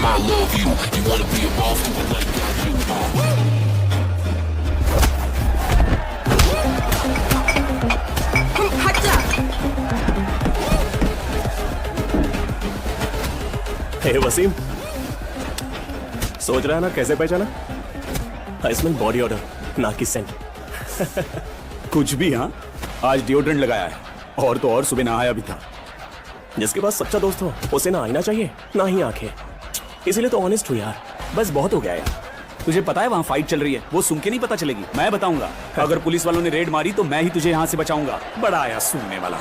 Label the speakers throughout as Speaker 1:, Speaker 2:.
Speaker 1: time I love you. You wanna be a boss, do it like I do.
Speaker 2: हट जा।
Speaker 3: हे वसीम, सोच रहा है ना कैसे पहचाना? आई स्मेल बॉडी ऑर्डर, ना कि सेंट।
Speaker 4: कुछ भी। हाँ, आज डिओड्रेंट लगाया है और तो और सुबह नहाया भी था।
Speaker 3: जिसके पास सच्चा दोस्त हो उसे ना आईना चाहिए ना ही आंखें, इसीलिए तो ऑनेस्ट हूँ यार। बस बहुत हो गया यार।
Speaker 4: तुझे पता है वहाँ फाइट चल रही है, वो सुन के नहीं पता चलेगी, मैं बताऊंगा। अगर पुलिस वालों ने रेड मारी तो मैं ही तुझे यहाँ से बचाऊंगा। बड़ा आया सुनने वाला।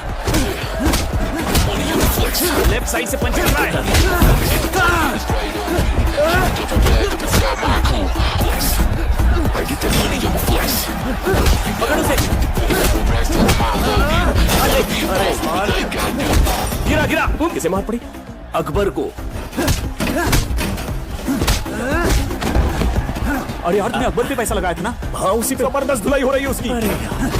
Speaker 4: लेफ्ट साइड से पंच कर रहा है। पकड़ उसे। गिरा गिरा।
Speaker 3: किसे मार पड़ी?
Speaker 4: अकबर को। अरे यार, तुमने अकबर पे पैसा लगाया था ना?
Speaker 3: हाँ, उसी पे
Speaker 4: जबरदस्त धुलाई हो रही है उसकी।
Speaker 3: अरे यार।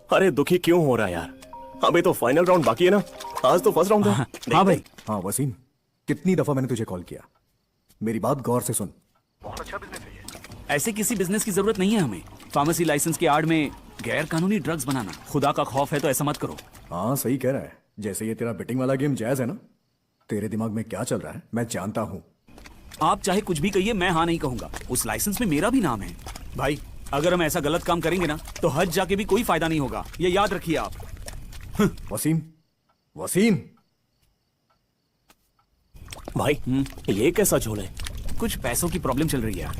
Speaker 3: अरे दुखी क्यों हो रहा है यार? अबे तो फाइनल राउंड बाकी है ना। आज तो फर्स्ट राउंड है।
Speaker 4: हाँ भाई।
Speaker 5: हाँ वसीम, कितनी दफा मैंने तुझे कॉल किया, मेरी बात गौर से सुन।
Speaker 4: ऐसे किसी बिजनेस की जरूरत नहीं है हमें। फार्मेसी लाइसेंस के आड़ में गैर कानूनी ड्रग्स बनाना, खुदा का खौफ है तो ऐसा मत करो।
Speaker 5: हाँ सही कह रहा है। जैसे ये तेरा बेटिंग वाला गेम जायज है ना, तेरे दिमाग में क्या चल रहा है मैं जानता हूँ।
Speaker 4: आप चाहे कुछ भी कहिए, मैं हाँ नहीं कहूंगा। उस लाइसेंस में मेरा भी नाम है भाई। अगर हम ऐसा गलत काम करेंगे ना तो हज जाके भी कोई फायदा नहीं होगा, ये याद रखिए आप।
Speaker 5: वसीम, वसीम
Speaker 3: भाई ये कैसा झोल है?
Speaker 4: कुछ पैसों की प्रॉब्लम चल रही है यार।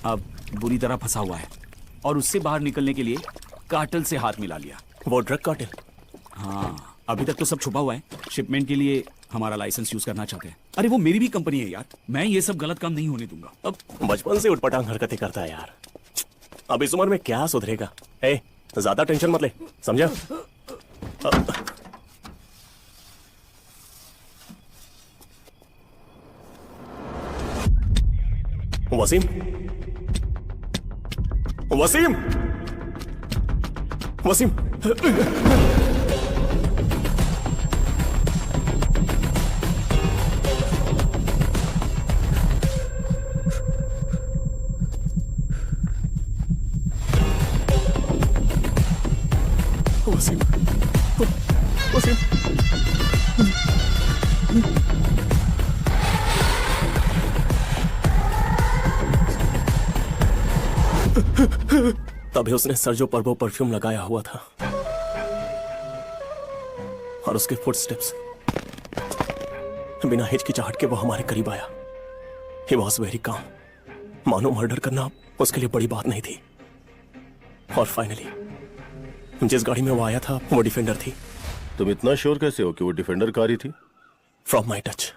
Speaker 4: अब बुरी तरह फंसा हुआ है और उससे बाहर निकलने के लिए कार्टेल से हाथ मिला लिया।
Speaker 3: वो ड्रग कार्टेल?
Speaker 4: हाँ, अभी तक तो सब छुपा हुआ है। शिपमेंट के लिए हमारा लाइसेंस यूज करना चाहते हैं। अरे वो मेरी भी कंपनी है यार, मैं ये सब गलत काम नहीं होने दूंगा।
Speaker 3: अब बचपन से उठपटांग हरकतें करता है यार। अब इस उम्र में क्या सुधरेगा? ए, ज्यादा टेंशन मत ले, समझा? वसीम, वसीम, वसीम। वसीम, वसीम। तभी उसने सर्जो पर्वो परफ्यूम लगाया हुआ था और उसके फुटस्टेप्स बिना हिचकिचाहट के वो हमारे करीब आया। He was very calm। मानो मर्डर करना उसके लिए बड़ी बात नहीं थी। और फाइनली जिस गाड़ी में वो आया था वो डिफेंडर थी।
Speaker 6: तुम इतना श्योर कैसे हो कि वो डिफेंडर कार ही थी?
Speaker 3: From my touch.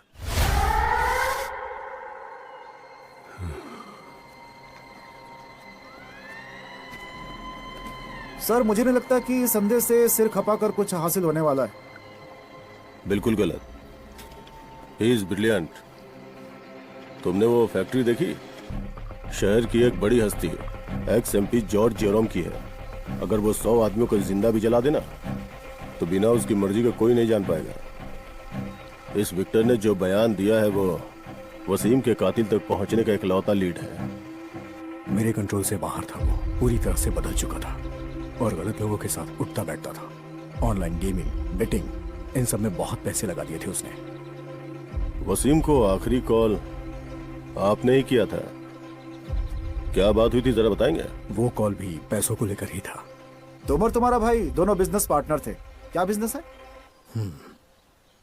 Speaker 7: सर मुझे नहीं लगता कि इस संदेश से सिर खपाकर कुछ हासिल होने वाला है।
Speaker 6: बिल्कुल गलत। He is brilliant. तुमने वो फैक्ट्री देखी? शहर की एक बड़ी हस्ती एक्स एमपी जॉर्ज जेरोम की है। अगर वो 100 आदमियों को जिंदा भी जला देना तो बिना उसकी मर्जी के कोई नहीं जान पाएगा। इस विक्टर ने जो बयान दिया है वो वसीम के कातिल तक पहुंचने का इकलौता लीड है।
Speaker 5: मेरे कंट्रोल से बाहर था, वो पूरी तरह से बदल चुका था और गलत लोगों के साथ उठता बैठता था। ऑनलाइन गेमिंग, बेटिंग, इन सब में बहुत पैसे लगा दिए थे उसने।
Speaker 6: वसीम को आखिरी कॉल आपने ही किया था। क्या बात हुई थी जरा बताएंगे?
Speaker 5: वो कॉल भी पैसों को लेकर ही था।
Speaker 7: तुम और तुम्हारा भाई दोनों बिजनेस पार्टनर थे। क्या बिजनेस है?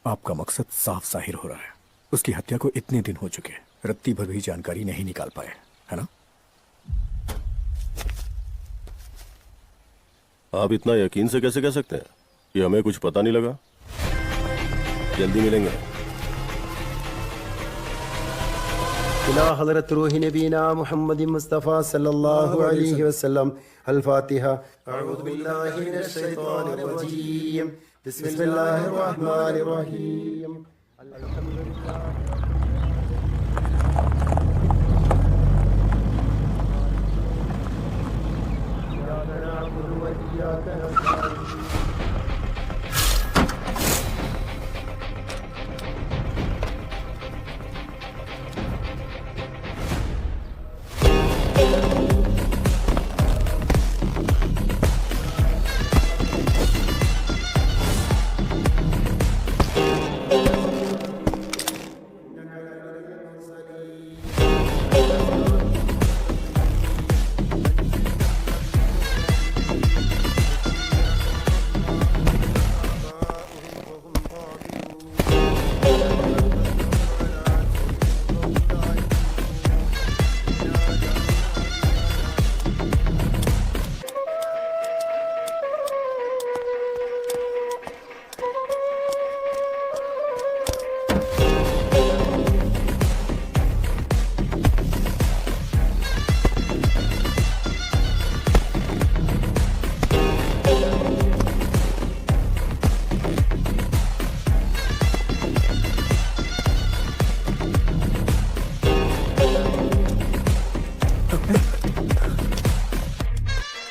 Speaker 5: आपका मकसद साफ जाहिर हो रहा है। उसकी हत्या को इतने दिन हो चुके, रत्ती भर भी जानकारी नहीं निकाल पाए, है ना?
Speaker 6: आप इतना यकीन से कैसे कह सकते हैं कि हमें कुछ पता नहीं लगा? जल्दी मिलेंगे।
Speaker 8: इला हज़रत रूह नबीना मुहम्मद मुस्तफ़ा सल्लल्लाहु अलैहि वसल्लम। अल फातिहा। अऊज़ु बिल्लाहि मिनश शैतानिर रजीम। बिस्मिल्लाहिर रहमानिर रहीम।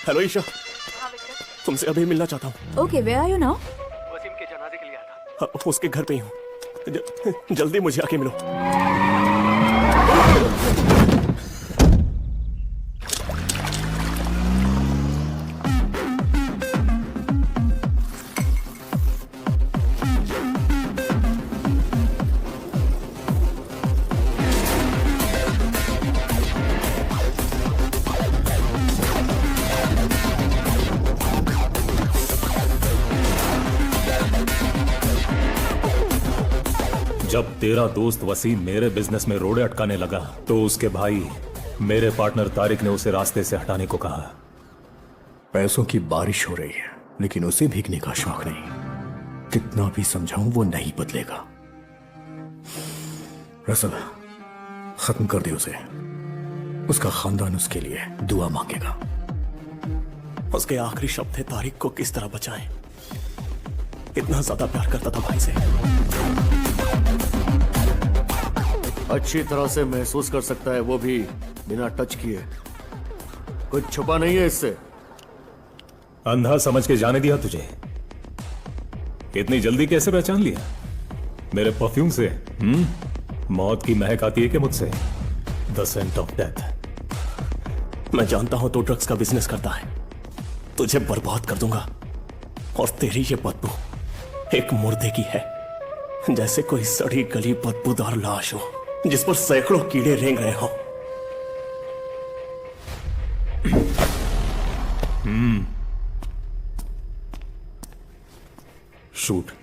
Speaker 3: हेलो ईशा, तुमसे अभी मिलना चाहता हूँ।
Speaker 2: Okay, where are you now?
Speaker 3: उसके घर पे ही हूँ। जल्दी मुझे आके मिलो।
Speaker 9: जब तेरा दोस्त वसीम मेरे बिजनेस में रोड़े अटकाने लगा तो उसके भाई मेरे पार्टनर तारिक ने उसे रास्ते से हटाने को कहा।
Speaker 5: पैसों की बारिश हो रही है, लेकिन उसे भीगने का शौक नहीं। कितना भी समझाऊं वो नहीं बदलेगा। रसल, खत्म कर दे उसे। उसका खानदान उसके लिए दुआ मांगेगा।
Speaker 3: उसके आखिरी शब्द थे तारिक को किस तरह बचाएं। इतना ज्यादा प्यार करता था भाई से।
Speaker 10: अच्छी तरह से महसूस कर सकता है, वो भी बिना टच किए। कुछ छुपा नहीं है इससे।
Speaker 9: अंधा समझ के जाने दिया तुझे। इतनी जल्दी कैसे पहचान लिया? मेरे परफ्यूम से मौत की महक आती है कि मुझसे? The scent of death.
Speaker 3: मैं जानता हूं तो ड्रग्स का बिजनेस करता है। तुझे बर्बाद कर दूंगा। और तेरी ये बदबू एक मुर्दे की है, जैसे कोई सड़ी गली बदबूदार लाश हो जिस पर सैकड़ों कीड़े रेंग रहे हो।
Speaker 9: शूट।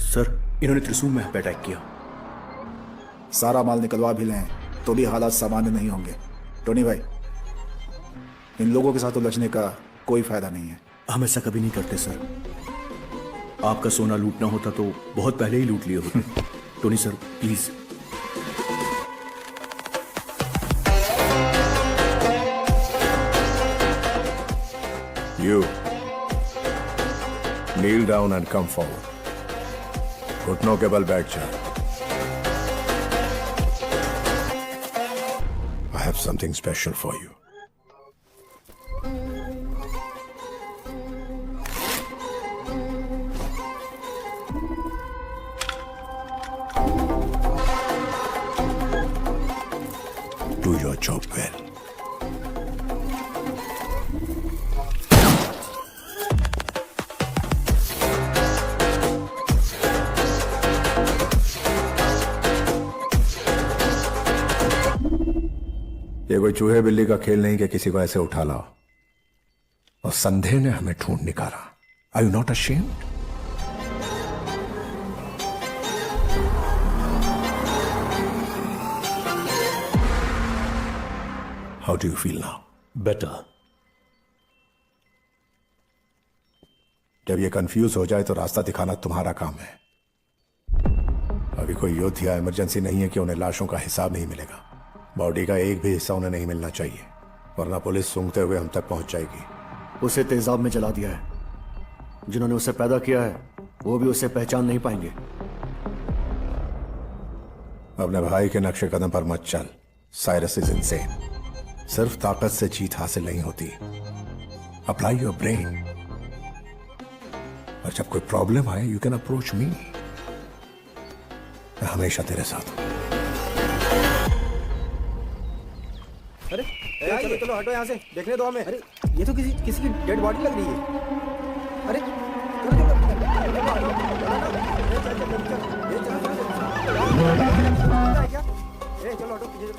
Speaker 5: सर, इन्होंने त्रिशूल में अटैक किया।
Speaker 7: सारा माल निकलवा भी लें तो भी हालात सामान्य नहीं होंगे। टोनी भाई, इन लोगों के साथ उलझने का कोई फायदा नहीं है।
Speaker 5: हम ऐसा कभी नहीं करते सर। आपका सोना लूटना होता तो बहुत पहले ही लूट लिए होते। Tony sir, please.
Speaker 11: You kneel down and come forward. घुटनों के बल बैठ जा। I have something special for you. Do your job well. ये कोई चूहे बिल्ली का खेल नहीं कि किसी को ऐसे उठा लाओ। और संदेह ने हमें ढूंढ निकाला। Are you not ashamed? How do you feel now?
Speaker 9: Better.
Speaker 11: जब ये कंफ्यूज हो जाए तो रास्ता दिखाना तुम्हारा काम है। अभी कोई युद्ध या इमरजेंसी नहीं है कि उन्हें लाशों का हिसाब नहीं मिलेगा। बॉडी का एक भी हिस्सा उन्हें नहीं मिलना चाहिए, वरना पुलिस सूंघते हुए हम तक पहुंच जाएगी।
Speaker 10: उसे तेजाब में जला दिया है। जिन्होंने उसे पैदा किया है वो भी उसे पहचान नहीं पाएंगे।
Speaker 11: अपने भाई के नक्शे कदम पर मत चल। Cyrus is insane. सिर्फ ताकत से जीत हासिल नहीं होती। Apply your brain. और जब कोई प्रॉब्लम आए यू कैन अप्रोच मी। मैं हमेशा तेरे साथ हूं।
Speaker 7: अरे चलो चलो हटो यहाँ से, देखने दो हमें। अरे ये तो किसी की डेड बॉडी लग रही है। अरे चलो चलो हटो पीछे।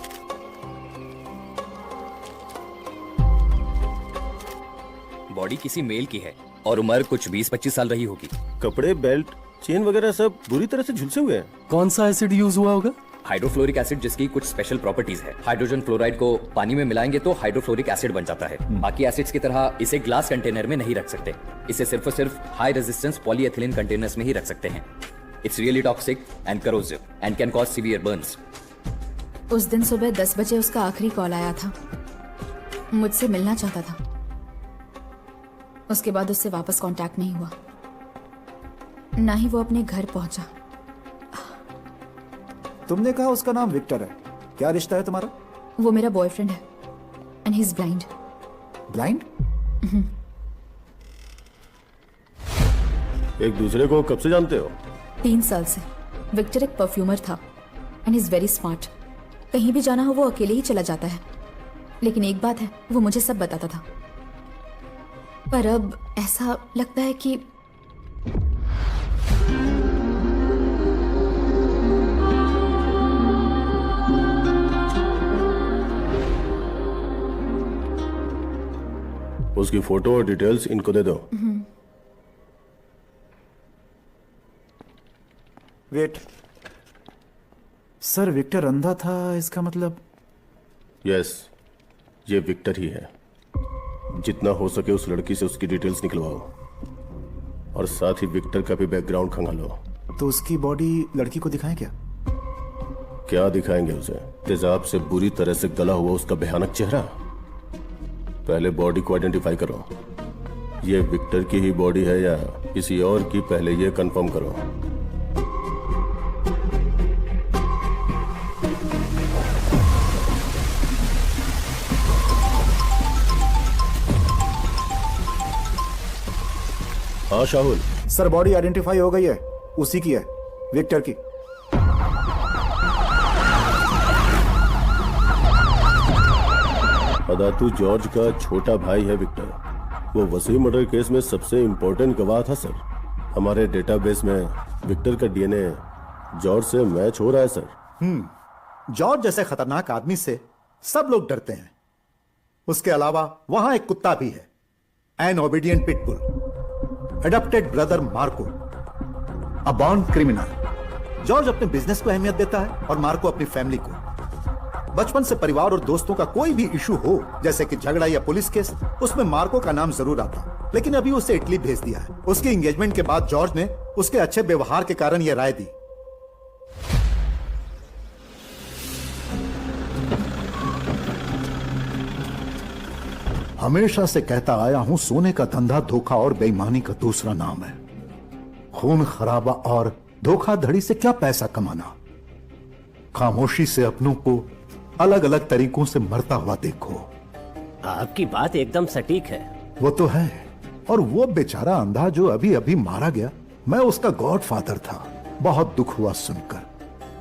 Speaker 12: बॉडी किसी मेल की है और उम्र कुछ 20-25 साल रही होगी।
Speaker 6: कपड़े, बेल्ट, चेन वगैरह सब बुरी तरह से झुलसे हुए हैं।
Speaker 13: कौन सा एसिड यूज हुआ होगा?
Speaker 12: हाइड्रोफ्लोरिक एसिड जिसकी कुछ स्पेशल प्रॉपर्टीज है। हाइड्रोजन फ्लोराइड को पानी में मिलाएंगे तो हाइड्रोफ्लोरिक एसिड बन जाता है। बाकी एसिड्स की तरह इसे ग्लास कंटेनर में नहीं रख सकते। इसे सिर्फ और सिर्फ हाई रेजिस्टेंस पॉलीएथिलीन कंटेनर्स में ही रख सकते हैं। It's really toxic and corrosive and can cause severe Burns.
Speaker 2: उस दिन सुबह 10 बजे उसका आखिरी कॉल आया था। मुझसे मिलना चाहता था। उसके बाद उससे वापस कांटेक्ट नहीं हुआ, ना ही वो अपने घर पहुंचा।
Speaker 7: तुमने कहा उसका नाम विक्टर है, क्या रिश्ता है तुम्हारा?
Speaker 2: वो मेरा बॉयफ्रेंड है and he is blind.
Speaker 7: Blind?
Speaker 6: एक दूसरे को कब से जानते हो?
Speaker 2: 3 साल से। विक्टर एक परफ्यूमर था एंड इज वेरी स्मार्ट। कहीं भी जाना हो वो अकेले ही चला जाता है। लेकिन एक बात है, वो मुझे सब बताता था। पर अब ऐसा लगता है कि
Speaker 6: उसकी फोटो और डिटेल्स इनको दे दो।
Speaker 7: वेट, सर विक्टर अंधा था, इसका मतलब?
Speaker 6: यस, ये विक्टर ही है। जितना हो सके उस लड़की से उसकी डिटेल्स निकलवाओ और साथ ही विक्टर का भी बैकग्राउंड खंगालो।
Speaker 7: तो उसकी बॉडी लड़की को दिखाएं क्या?
Speaker 6: क्या दिखाएंगे उसे? तेजाब से बुरी तरह से गला हुआ उसका भयानक चेहरा। पहले बॉडी को आइडेंटिफाई करो। ये विक्टर की ही बॉडी है या किसी और की, पहले ये कंफर्म करो। हाँ शाहुल।
Speaker 7: सर बॉडी आइडेंटिफाई हो गई है, उसी की है, विक्टर की।
Speaker 6: अदातू जॉर्ज का छोटा भाई है विक्टर। वो वसीम मर्डर केस में सबसे इंपॉर्टेंट गवाह था सर। हमारे डेटाबेस में विक्टर का डीएनए जॉर्ज से मैच हो रहा है सर।
Speaker 11: जॉर्ज जैसे खतरनाक आदमी से सब लोग डरते हैं। उसके अलावा वहां एक कुत्ता भी है, N obedient pitbull, adopted brother Marco, a born criminal. George अपने बिजनेस को अहमियत देता है और मार्को अपनी फैमिली को। बचपन से परिवार और दोस्तों का कोई भी इशू हो, जैसे कि झगड़ा या पुलिस केस, उसमें मार्को का नाम जरूर आता। लेकिन अभी उसे इटली भेज दिया है। उसकी एंगेजमेंट के बाद जॉर्ज ने उसके अच्छे व्यवहार के कारण यह राय दी। हमेशा से कहता आया हूं, सोने का धंधा धोखा और बेईमानी का दूसरा नाम है। खून खराबा और धोखाधड़ी से क्या पैसा कमाना? खामोशी से अपनों को अलग अलग तरीकों से मरता हुआ देखो।
Speaker 3: आपकी बात एकदम सटीक है।
Speaker 11: वो तो है। और वो बेचारा अंधा जो अभी अभी मारा गया, मैं उसका गॉडफादर था। बहुत दुख हुआ सुनकर।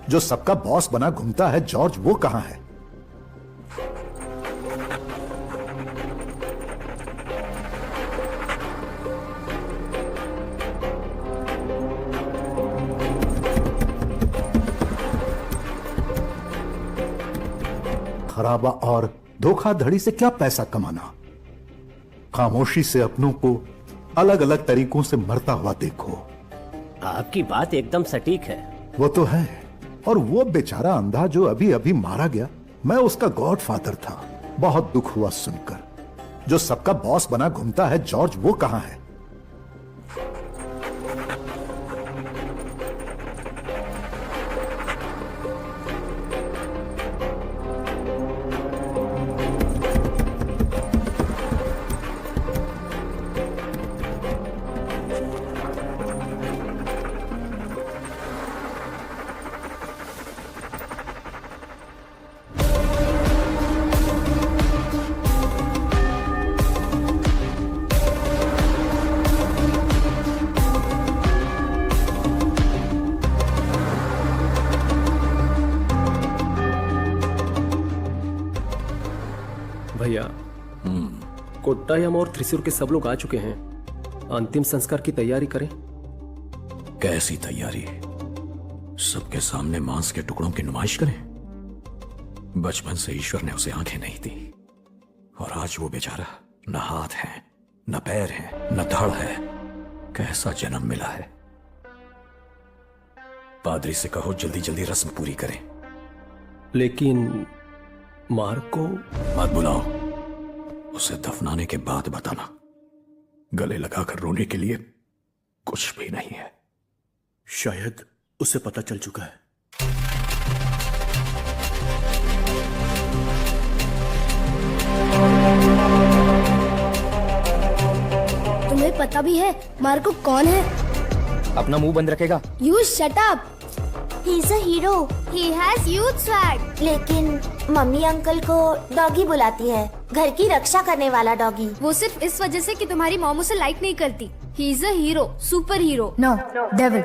Speaker 11: जो सबका बॉस बना घूमता है जॉर्ज, वो कहां है? खराबा और धोखाधड़ी से क्या पैसा कमाना? खामोशी से अपनों को अलग अलग तरीकों से मरता हुआ देखो।
Speaker 3: आपकी बात एकदम सटीक है।
Speaker 11: वो तो है। और वो बेचारा अंधा जो अभी अभी मारा गया, मैं उसका गॉडफादर था। बहुत दुख हुआ सुनकर। जो सबका बॉस बना घूमता है जॉर्ज, वो कहां है?
Speaker 3: भैया, कोट्टायम और त्रिशूर के सब लोग आ चुके हैं। अंतिम संस्कार की तैयारी करें।
Speaker 13: कैसी तैयारी? सबके सामने मांस के टुकड़ों की नुमाइश करें? बचपन से ईश्वर ने उसे आंखें नहीं दी और आज वो बेचारा न हाथ है, न पैर है, न धड़ है। कैसा जन्म मिला है। पादरी से कहो जल्दी जल्दी रस्म पूरी करें।
Speaker 3: लेकिन मार्क को
Speaker 13: मत बुलाओ, उसे दफनाने के बाद बताना। गले लगाकर रोने के लिए कुछ भी नहीं है।
Speaker 6: शायद उसे पता चल चुका है।
Speaker 14: तुम्हें पता भी है मार्को कौन है?
Speaker 12: अपना मुंह बंद रखेगा।
Speaker 14: You shut up.
Speaker 15: He's a hero. He has huge swag. लेकिन मम्मी अंकल को डॉगी बुलाती है, घर की रक्षा करने वाला डॉगी।
Speaker 14: वो सिर्फ इस वजह से कि तुम्हारी मॉम उसे लाइक नहीं करती। He is a hero, superhero.
Speaker 2: No, devil,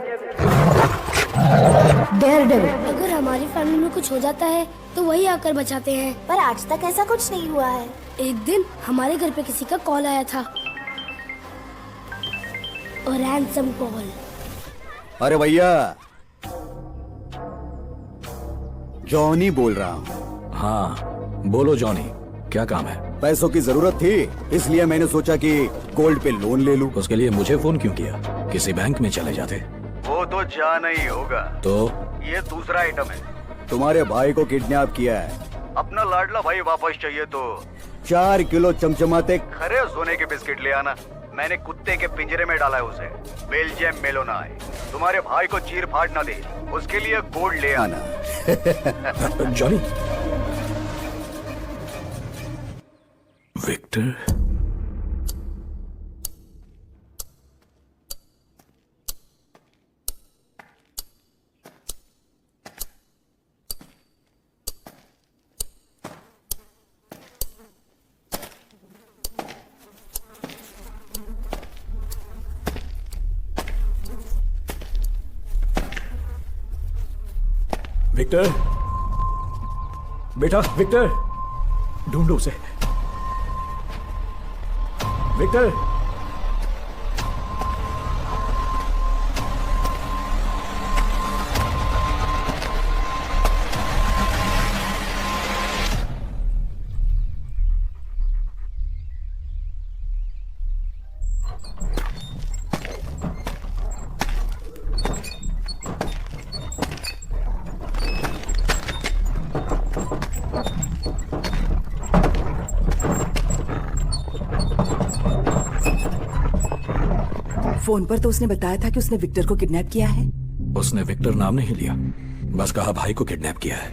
Speaker 2: daredevil.
Speaker 14: अगर हमारी फैमिली में कुछ हो जाता है तो वही आकर बचाते हैं।
Speaker 15: पर आज तक ऐसा कुछ नहीं हुआ है।
Speaker 14: एक दिन हमारे घर पे किसी का कॉल आया था, और रैंसम कॉल।
Speaker 10: अरे भैया, जॉनी बोल रहा हूँ।
Speaker 13: हाँ बोलो जॉनी, क्या काम है?
Speaker 10: पैसों की जरूरत थी, इसलिए मैंने सोचा कि गोल्ड पे लोन ले लूं।
Speaker 13: उसके लिए मुझे फोन क्यों किया? किसी बैंक में चले जाते।
Speaker 10: वो तो जाना ही होगा।
Speaker 13: तो
Speaker 10: ये दूसरा आइटम है। तुम्हारे भाई को किडनैप किया है, अपना लाडला भाई वापस चाहिए तो 4 किलो चमचमाते खरे सोने के बिस्किट ले आना। मैंने कुत्ते के पिंजरे में डाला है उसे, बेल्जियम मेलोना है। तुम्हारे भाई को चीर फाड़ ना दे, उसके लिए गोल्ड ले आना।
Speaker 13: जॉनी, विक्टर,
Speaker 3: विक्टर, बेटा विक्टर, ढूंढो उसे। विक्टर,
Speaker 16: फोन पर तो उसने बताया था कि उसने विक्टर को किडनैप किया है।
Speaker 13: उसने विक्टर नाम नहीं लिया, बस कहा भाई को किडनैप किया है।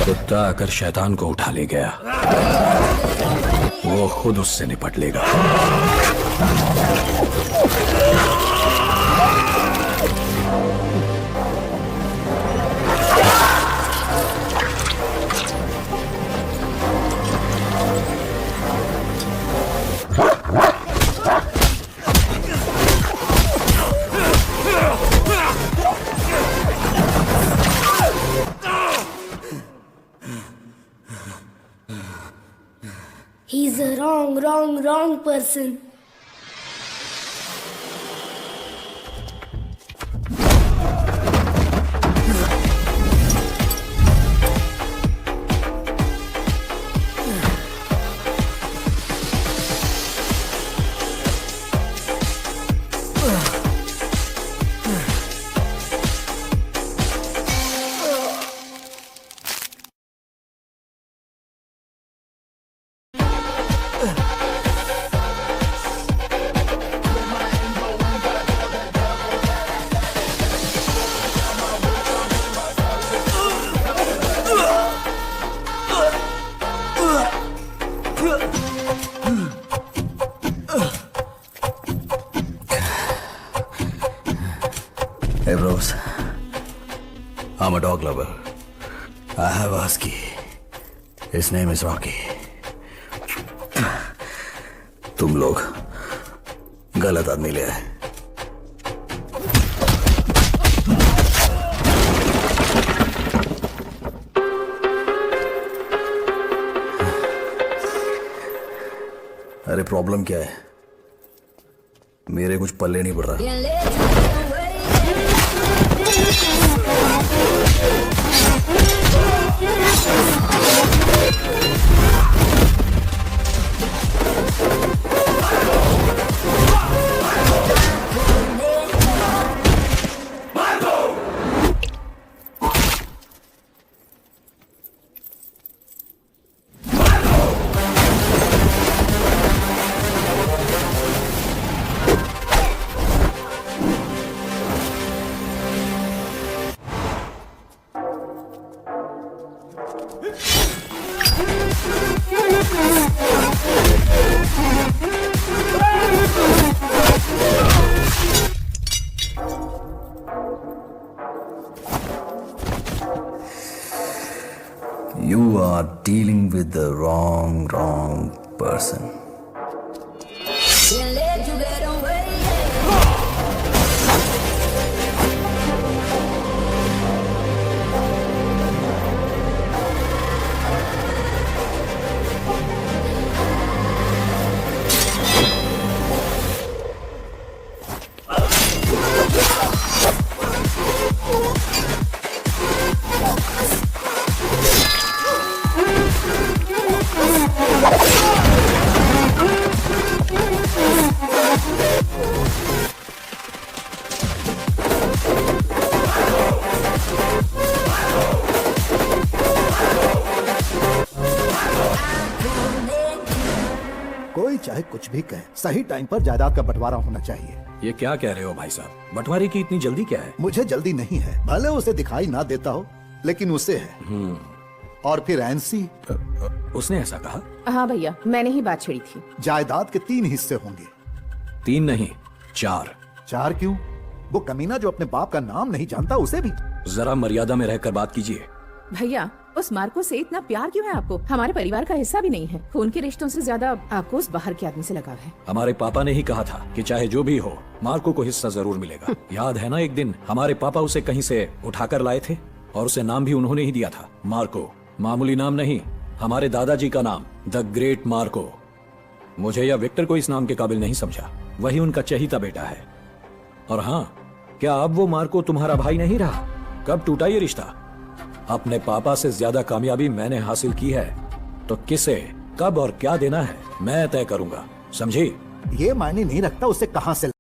Speaker 13: कुत्ता आकर शैतान को उठा ले गया, वो खुद उससे निपट लेगा।
Speaker 14: He's a wrong person.
Speaker 13: Hey bros, I'm a dog lover. I have a husky. His name is Rocky. तुम लोग गलत आदमी ले आए। अरे प्रॉब्लम क्या है? मेरे कुछ पल्ले नहीं पड़ रहा।
Speaker 10: You are dealing with the wrong person.
Speaker 7: कोई चाहे कुछ भी कहे, सही टाइम पर जायदाद का बंटवारा होना चाहिए।
Speaker 13: ये क्या कह रहे हो भाई साहब? बंटवारे की इतनी जल्दी क्या है?
Speaker 7: मुझे जल्दी नहीं है, भले उसे दिखाई ना देता हो, लेकिन उसे है। और फिर एनसी,
Speaker 13: उसने ऐसा कहा?
Speaker 16: हाँ भैया, मैंने ही बात छेड़ी थी।
Speaker 7: जायदाद के 3 हिस्से होंगे।
Speaker 13: 3 नहीं, 4।
Speaker 7: 4 क्यों? वो कमीना जो अपने बाप का नाम नहीं जानता, उसे भी।
Speaker 13: जरा मर्यादा में रहकर बात कीजिए।
Speaker 16: भैया, उस मार्को से इतना प्यार क्यों है आपको? हमारे परिवार का हिस्सा भी नहीं है। खून के रिश्तों से ज्यादा आपको उस बाहर के आदमी से लगाव है।
Speaker 13: हमारे पापा ने ही कहा था कि चाहे जो भी हो, मार्को को हिस्सा जरूर मिलेगा। याद है ना, एक दिन हमारे पापा उसे कहीं से उठाकर लाए थे और उसे नाम भी उन्होंने ही दिया था, मार्को। मामूली नाम नहीं, हमारे दादाजी का नाम, द ग्रेट मार्को। मुझे या विक्टर को इस नाम के काबिल नहीं समझा। वही उनका चहीता बेटा है। और हाँ, क्या अब वो मार्को तुम्हारा भाई नहीं रहा? कब टूटा ये रिश्ता? अपने पापा से ज्यादा कामयाबी मैंने हासिल की है, तो किसे, कब और क्या देना है मैं तय करूंगा, समझी?
Speaker 7: ये मायने नहीं रखता उसे कहां से